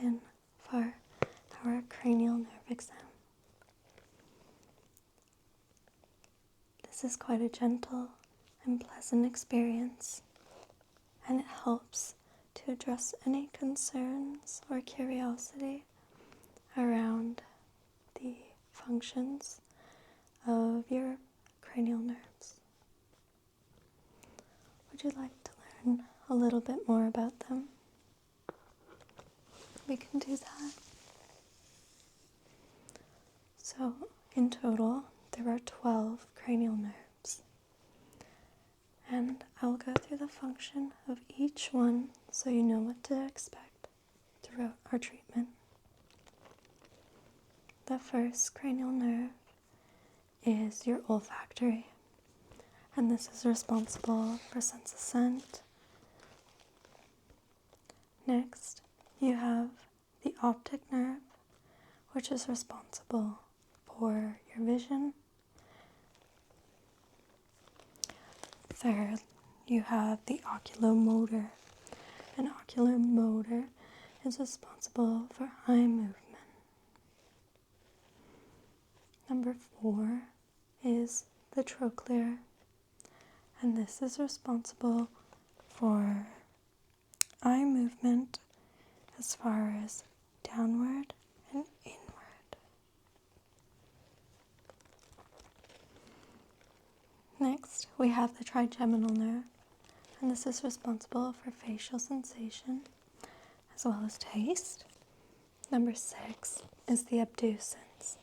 in for our cranial nerve exam. This is quite a gentle and pleasant experience, and it helps to address any concerns or curiosity around the functions of your cranial nerves. Would you like to learn a little bit more about them? We can do that. So, in total, there are 12 cranial nerves. And I'll go through the function of each one so you know what to expect throughout our treatment. The first cranial nerve is your olfactory, and this is responsible for sense of scent. Next, you have the optic nerve, which is responsible for your vision. Third, you have the oculomotor, and oculomotor is responsible for eye movement. Number 4 is the trochlear, and this is responsible for eye movement as far as downward and inward. Next, we have the trigeminal nerve, and this is responsible for facial sensation as well as taste. Number 6 is the abducens,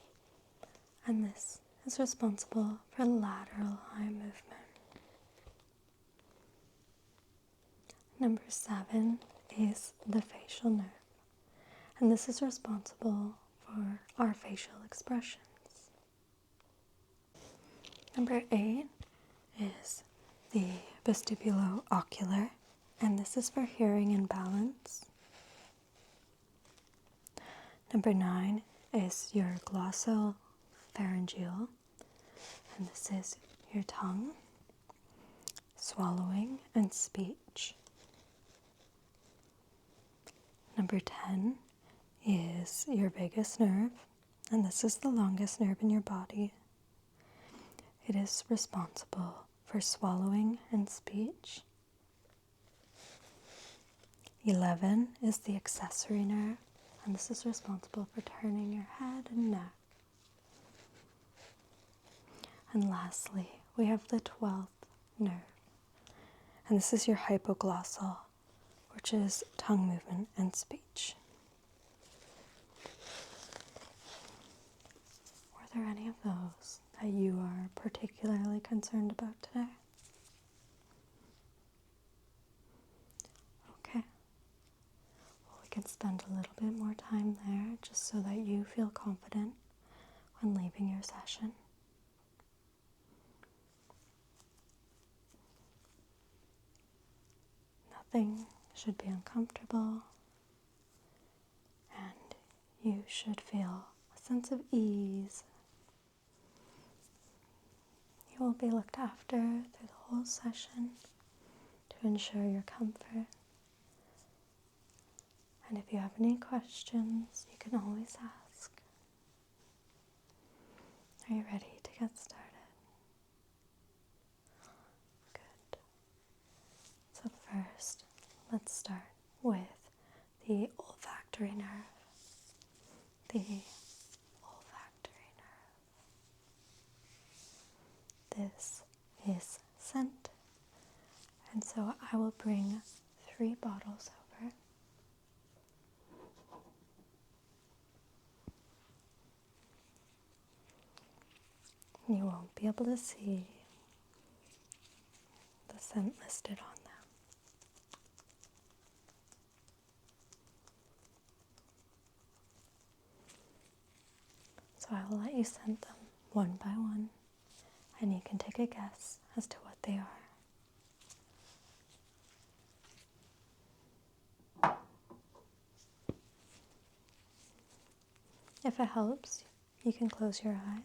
and this is responsible for lateral eye movement. Number 7 is the facial nerve, and this is responsible for our facial expressions. Number 8 is the vestibulo-ocular, and this is for hearing and balance. Number 9 is your glossopharyngeal, and this is your tongue, swallowing, and speech. Number 10 is your vagus nerve, and this is the longest nerve in your body. It is responsible for swallowing and speech. 11 is the accessory nerve, and this is responsible for turning your head and neck. And lastly, we have the 12th nerve, and this is your hypoglossal, which is tongue movement and speech. Were there any of those that you are particularly concerned about today? Okay. Well, we can spend a little bit more time there just so that you feel confident when leaving your session. Nothing should be uncomfortable, and you should feel a sense of ease. You will be looked after through the whole session to ensure your comfort. And if you have any questions, you can always ask. Are you ready to get started? Good. So first, let's start with the olfactory nerve. The olfactory nerve. This is scent, and so I will bring 3 bottles over. You won't be able to see the scent listed on them. So I will let you scent them one by one, and you can take a guess as to what they are. If it helps, you can close your eyes.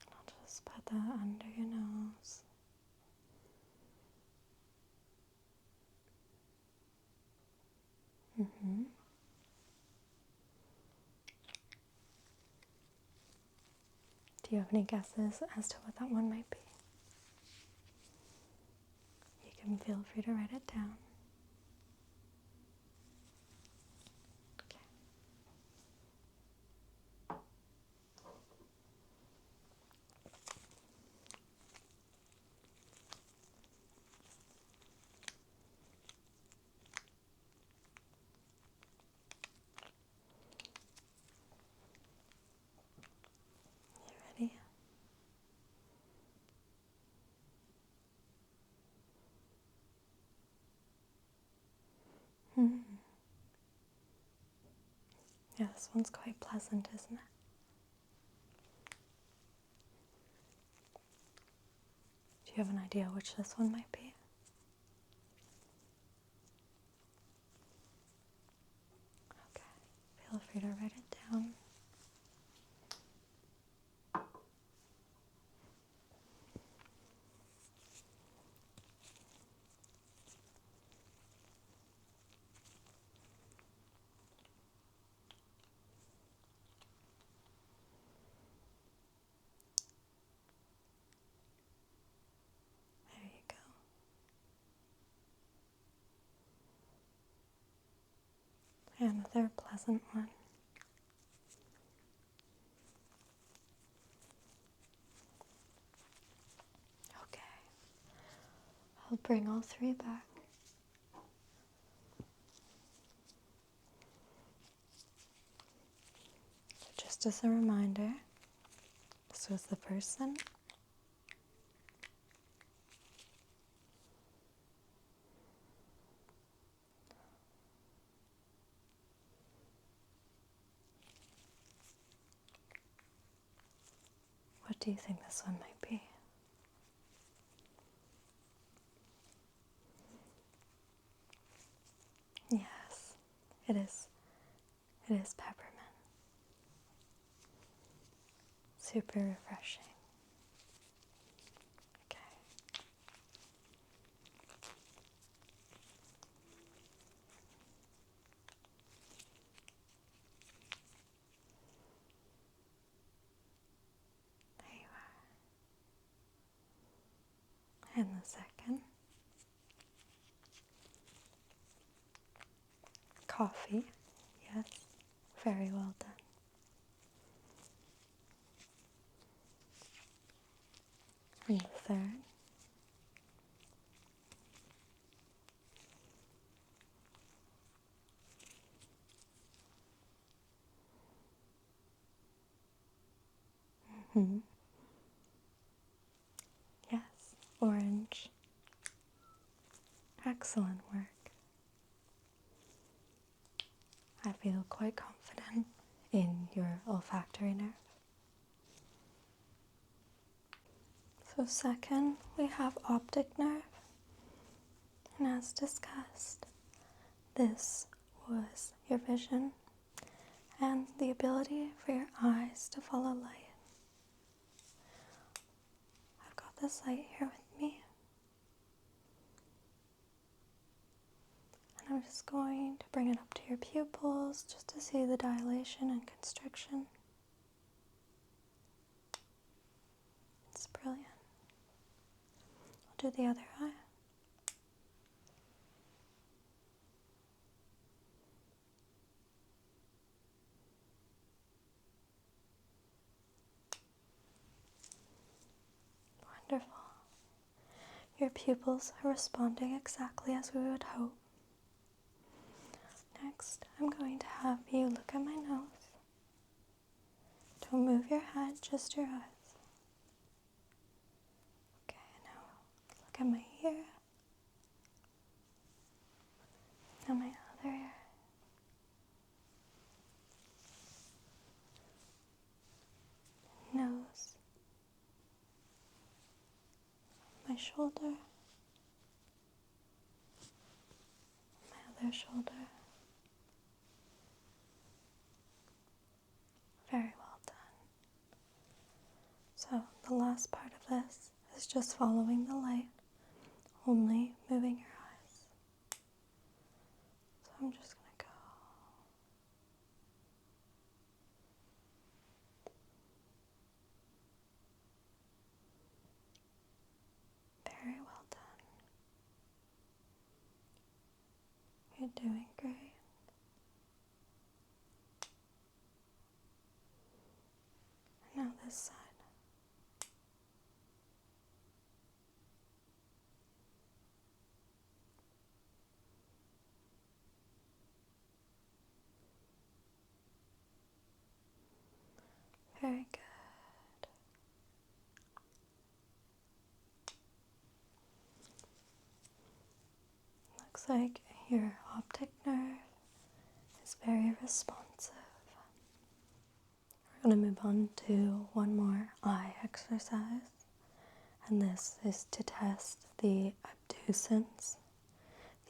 I'll just put that under your nose. Do you have any guesses as to what that one might be? You can feel free to write it down. Okay. You ready? Yeah, this one's quite pleasant, isn't it? Do you have an idea which this one might be? Okay, feel free to write it down. There you go. Another pleasant one. Okay. I'll bring all three back. So just as a reminder, this was the person. What do you think this one might be? Yes, it is. It is peppermint. Super refreshing. Okay. There you are. And the second. Coffee. Yes. Very well done. And the third. Yes, orange. Excellent work. I feel quite confident in your olfactory nerve. So second, we have optic nerve. And as discussed, this was your vision and the ability for your eyes to follow light. I've got this light here with me. And I'm just going to bring it up to your pupils just to see the dilation and constriction. It's brilliant. I'll do the other eye. Wonderful. Your pupils are responding exactly as we would hope. Next, I'm going to have you look at my nose. Don't move your head, just your eyes. Okay, now look at my ear. Now my other ear. Nose. My shoulder. My other shoulder. Very well done. So the last part of this is just following the light, only moving your eyes. So I'm just going to go. doing great. And now this side. Very good. Looks like your optic nerve is very responsive. We're going to move on to one more eye exercise, and this is to test the abducens,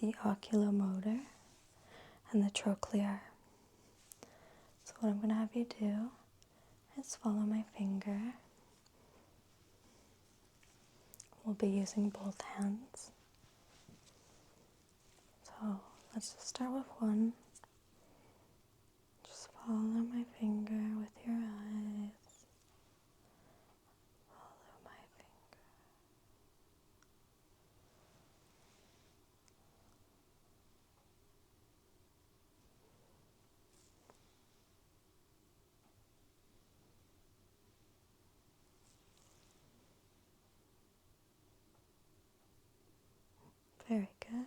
the oculomotor, and the trochlear. So what I'm going to have you do is follow my finger. We'll be using both hands. So let's just start with one. Just follow my finger with your eyes. Follow my finger. Very good.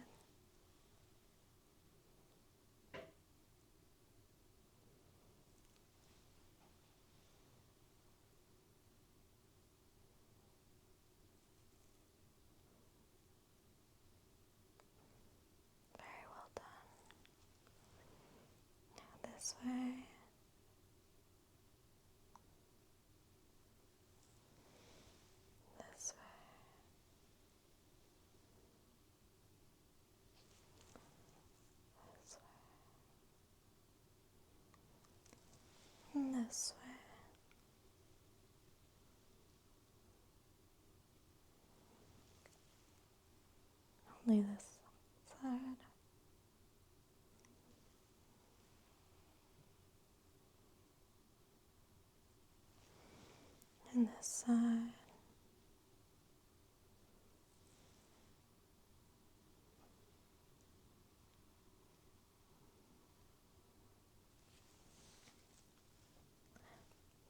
Very well done. Now this way. This way. This way. And this way. Only this side. And this side.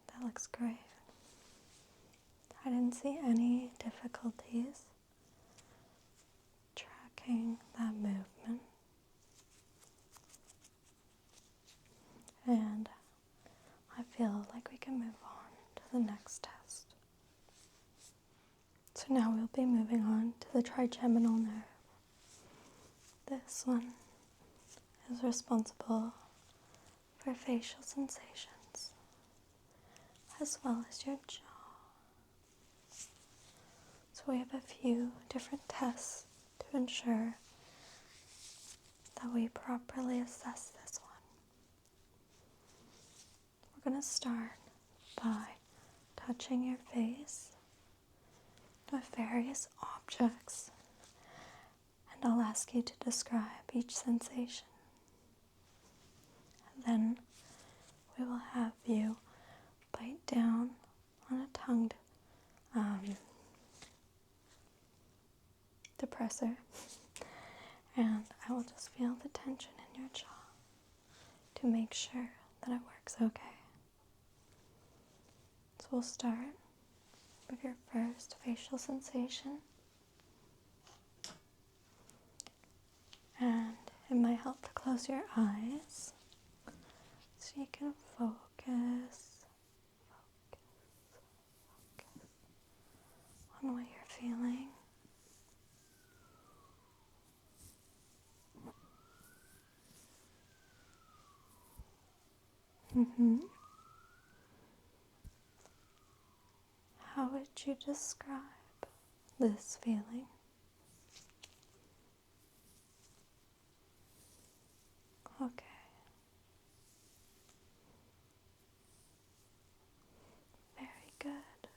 That looks great. I didn't see any difficulties tracking that movement. And I feel like we can move on to the next test. So now we'll be moving on to the trigeminal nerve. This one is responsible for facial sensations as well as your jaw. So we have a few different tests to ensure that we properly assess this one. We're going to start by touching your face with various objects, and I'll ask you to describe each sensation. And then we will have you bite down on a tongue depressor, and I will just feel the tension in your jaw to make sure that it works okay. So we'll start with your first facial sensation, and it might help to close your eyes so you can focus on what you're feeling. How would you describe this feeling? Okay. Very good.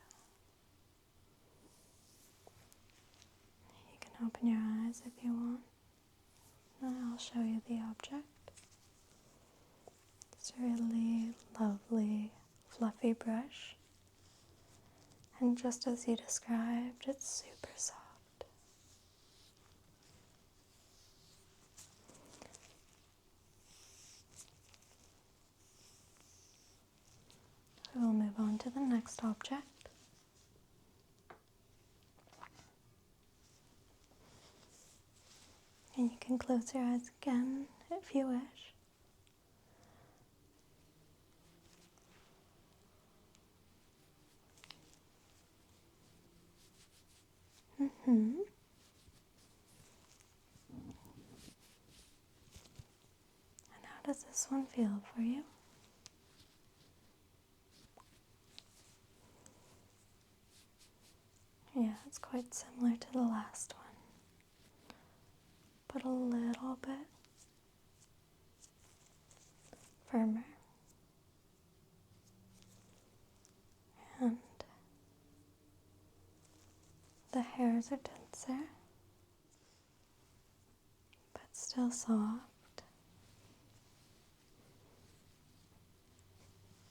You can open your eyes if you want. And I'll show you the object. It's a really lovely, fluffy brush. And just as you described, it's super soft. we will move on to the next object. And you can close your eyes again if you wish. And how does this one feel for you? Yeah, it's quite similar to the last one, but a little bit firmer. And the hairs are denser, but still soft.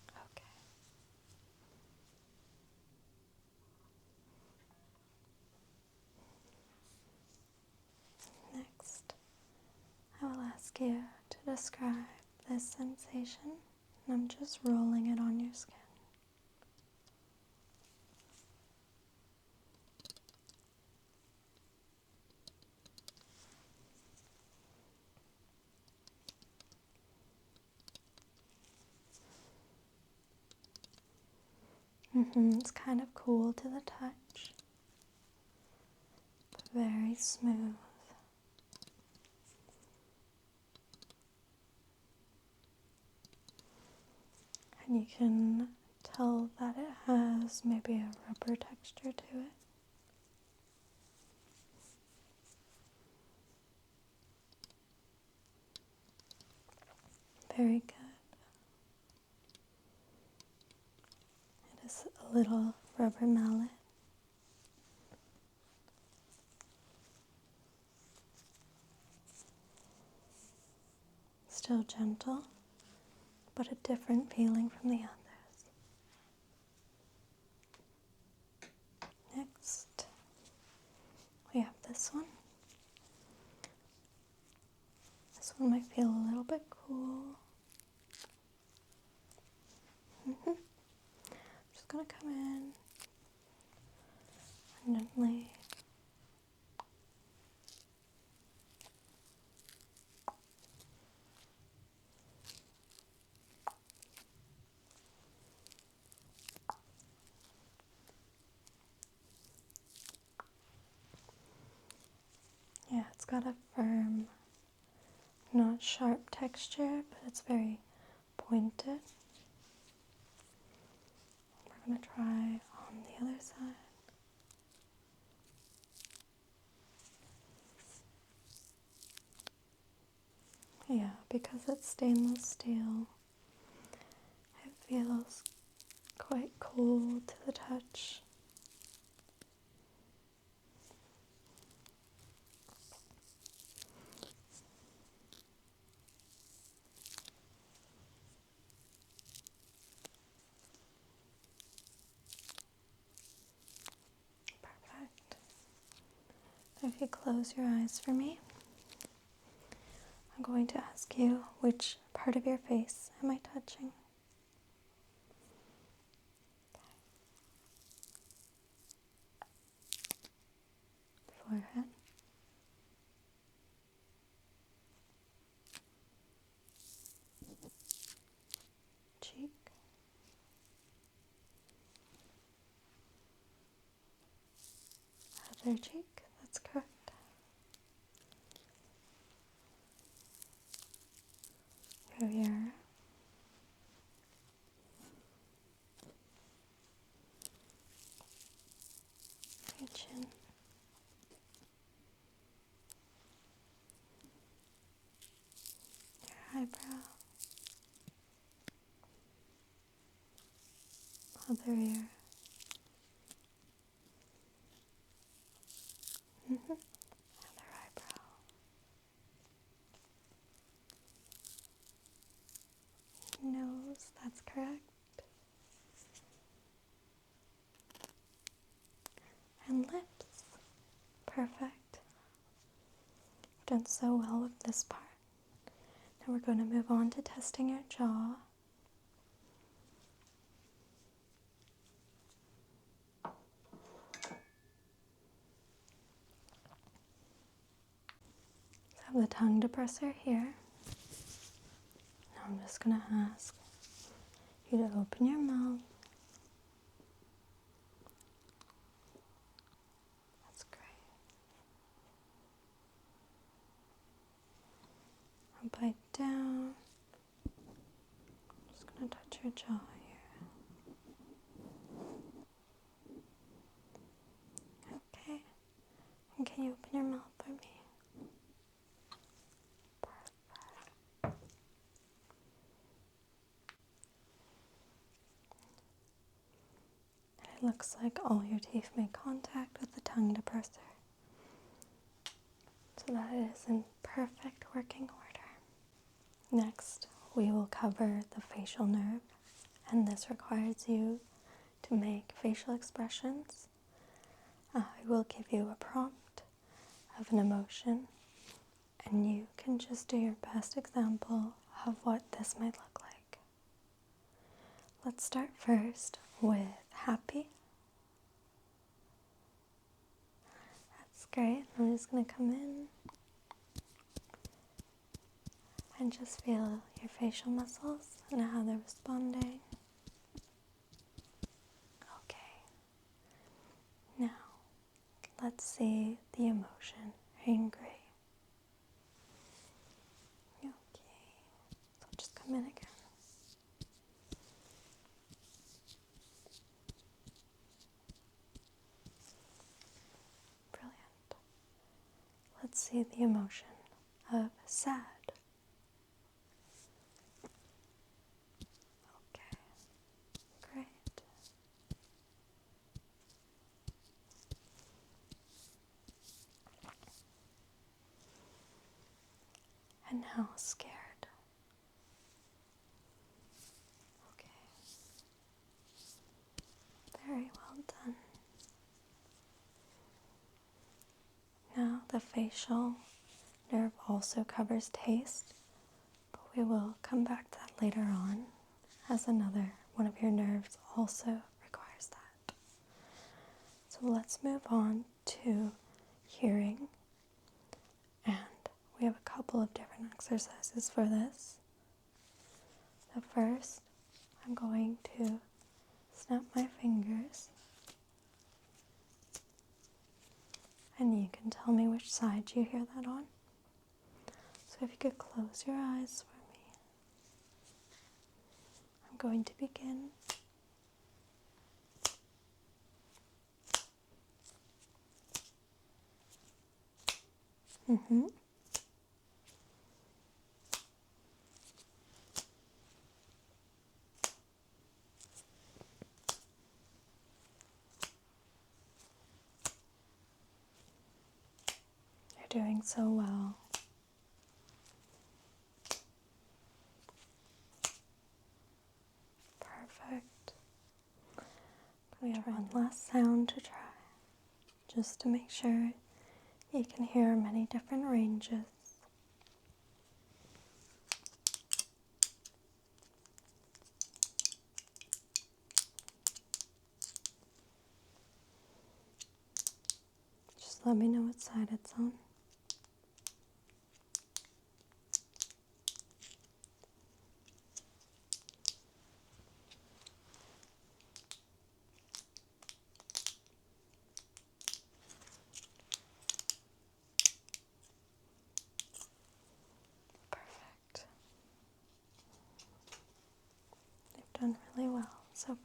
Okay. Next, I will ask you to describe this sensation, and I'm just rolling it on your skin. It's kind of cool to the touch, but very smooth. And you can tell that it has maybe a rubber texture to it. Very good. It is a little rubber mallet. Still gentle, but a different feeling from the others. Next, we have this one. This one might feel a little bit cool. Just going to come in and gently it's got a firm, not sharp texture, but it's very pointed. We're going to try on the other side. Yeah, because it's stainless steel, it feels quite cool to the touch. Perfect. If you close your eyes for me, I'm going to ask you, which part of your face am I touching? Forehead. Cheek. Other cheek, that's correct. Your ear. Your chin. Your eyebrow. Other ear. Other eyebrow. Nose, that's correct. And lips. Perfect. You've done so well with this part. Now we're going to move on to testing your jaw. the tongue depressor here. Now I'm just going to ask you to open your mouth. That's great. And bite down. Just going to touch your jaw here. Okay. And can you open your mouth for me? It looks like all your teeth make contact with the tongue depressor, so that it is in perfect working order. Next, we will cover the facial nerve, and this requires you to make facial expressions. I will give you a prompt of an emotion, and you can just do your best example of what this might look like. Let's start first with happy. That's great. I'm just going to come in and just feel your facial muscles and how they're responding. Okay. Now, let's see the emotion, angry. Okay. So just come in again. Let's see the emotion of sad. Okay, great. And now scared. Okay. Very well done. Now the facial nerve also covers taste, but we will come back to that later on, as another one of your nerves also requires that. So let's move on to hearing, and we have a couple of different exercises for this. The first, I'm going to snap my fingers, and you can tell me which side you hear that on. So if you could close your eyes for me. I'm going to begin. You're doing so well. Perfect. We have one last sound to try, just to make sure you can hear many different ranges. Just let me know what side it's on. Perfect. You've done really well so far.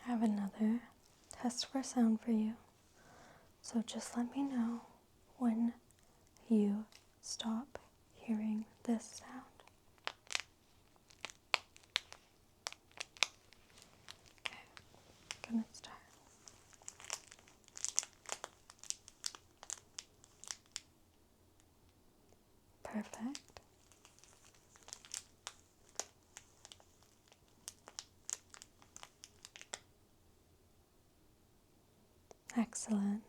I have another test for sound for you. So just let me know when you stop hearing this sound. Okay, I'm gonna start. Perfect. Excellent.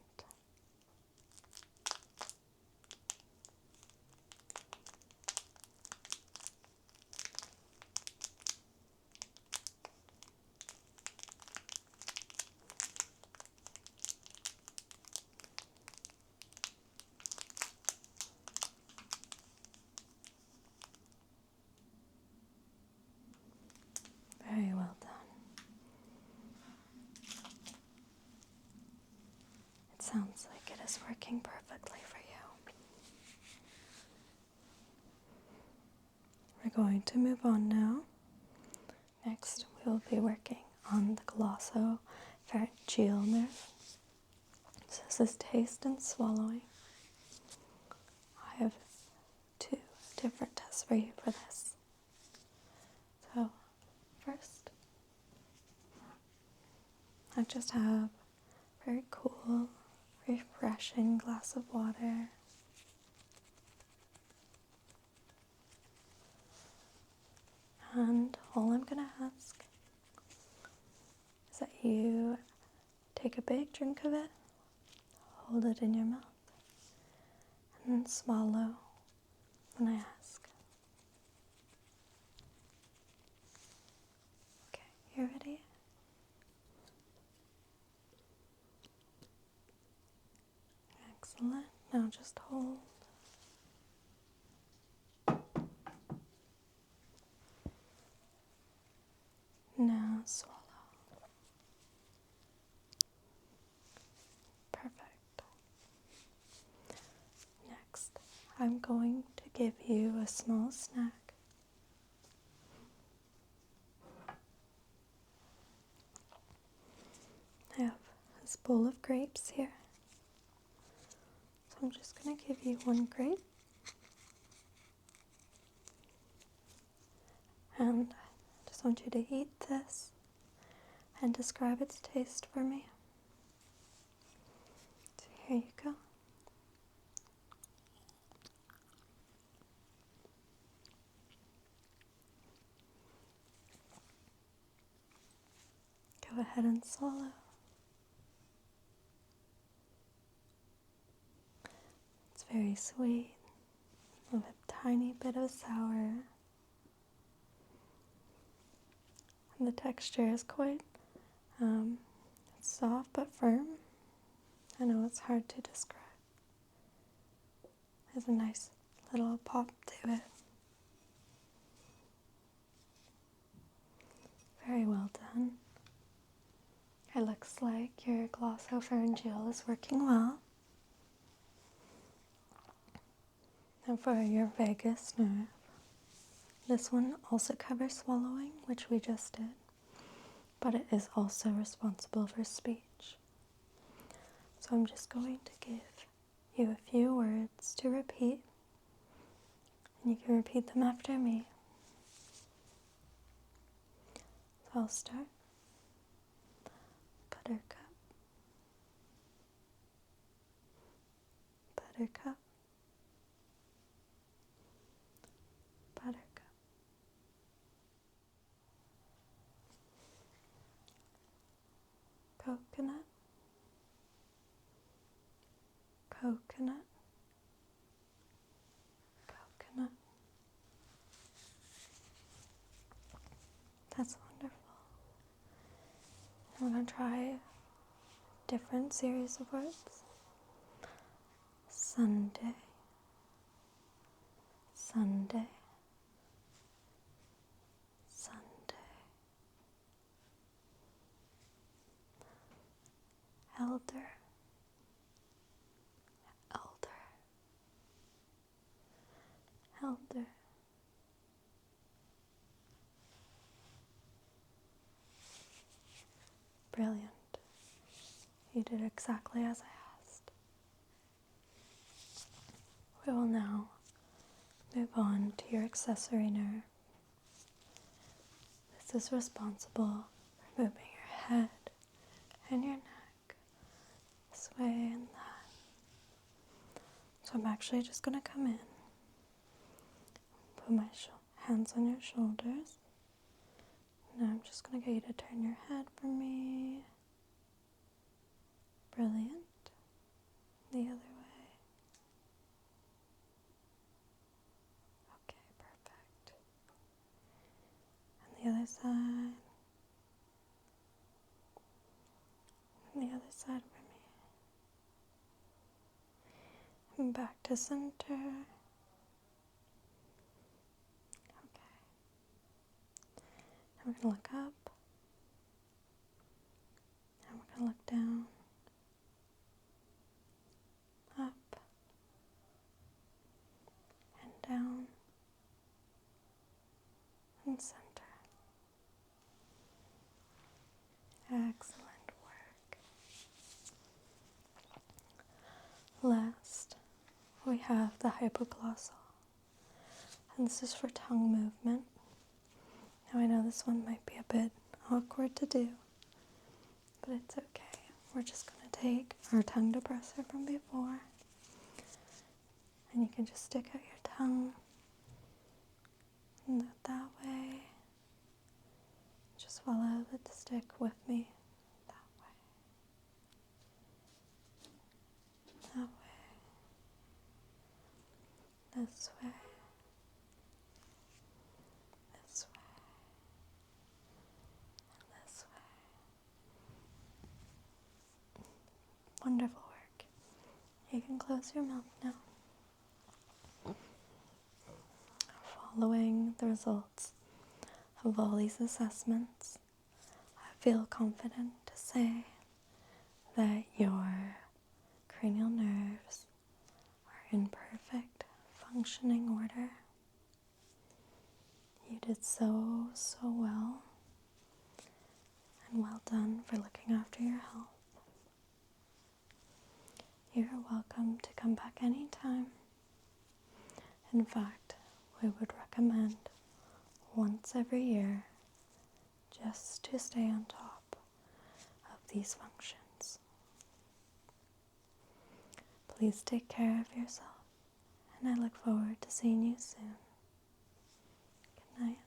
It sounds like it is working perfectly for you. We're going to move on now. Next, we will be working on the glossopharyngeal nerve. So this is taste and swallowing. I have 2 different tests for you for this. So, first, I just have a very cool, refreshing glass of water. And all I'm going to ask is that you take a big drink of it, hold it in your mouth, and then swallow when I ask. Okay, you ready? Excellent. Now just hold. Now swallow. Perfect. Next, I'm going to give you a small snack. I have this bowl of grapes here. So I'm just going to give you 1 grape. And I just want you to eat this and describe its taste for me. So here you go. Go ahead and swallow. It's very sweet, with a tiny bit of sour. And the texture is quite soft but firm. I know it's hard to describe. There's a nice little pop to it. Very well done. It looks like your glossopharyngeal is working well. And for your vagus nerve, this one also covers swallowing, which we just did, but it is also responsible for speech. So I'm just going to give you a few words to repeat, and you can repeat them after me. So I'll start. Buttercup, buttercup, buttercup. Coconut, coconut, coconut. That's wonderful. I'm going to try a different series of words. Sunday, Sunday, Sunday. Elder, elder, elder. Brilliant. You did exactly as I asked. We will now move on to your accessory nerve. This is responsible for moving your head and your neck this way and that. So I'm actually just going to come in, put my hands on your shoulders. Now I'm just going to get you to turn your head for me. Brilliant. The other way. Okay, perfect. And the other side. And the other side for me. And back to center. Okay. Now we're going to look up. And we're going to look down. we have the hypoglossal, and this is for tongue movement. Now I know this one might be a bit awkward to do, but it's okay. We're just going to take our tongue depressor from before, and you can just stick out your tongue and that way. Just follow the stick with me. That way, this way, this way, and this way. Wonderful work. You can close your mouth now. Following the results of all these assessments, I feel confident to say that your cranial nerves are in perfect functioning order. You did so well, and well done for looking after your health. You're welcome to come back anytime. In fact, we would recommend once every year just to stay on top of these functions. Please take care of yourself, and I look forward to seeing you soon. Good night.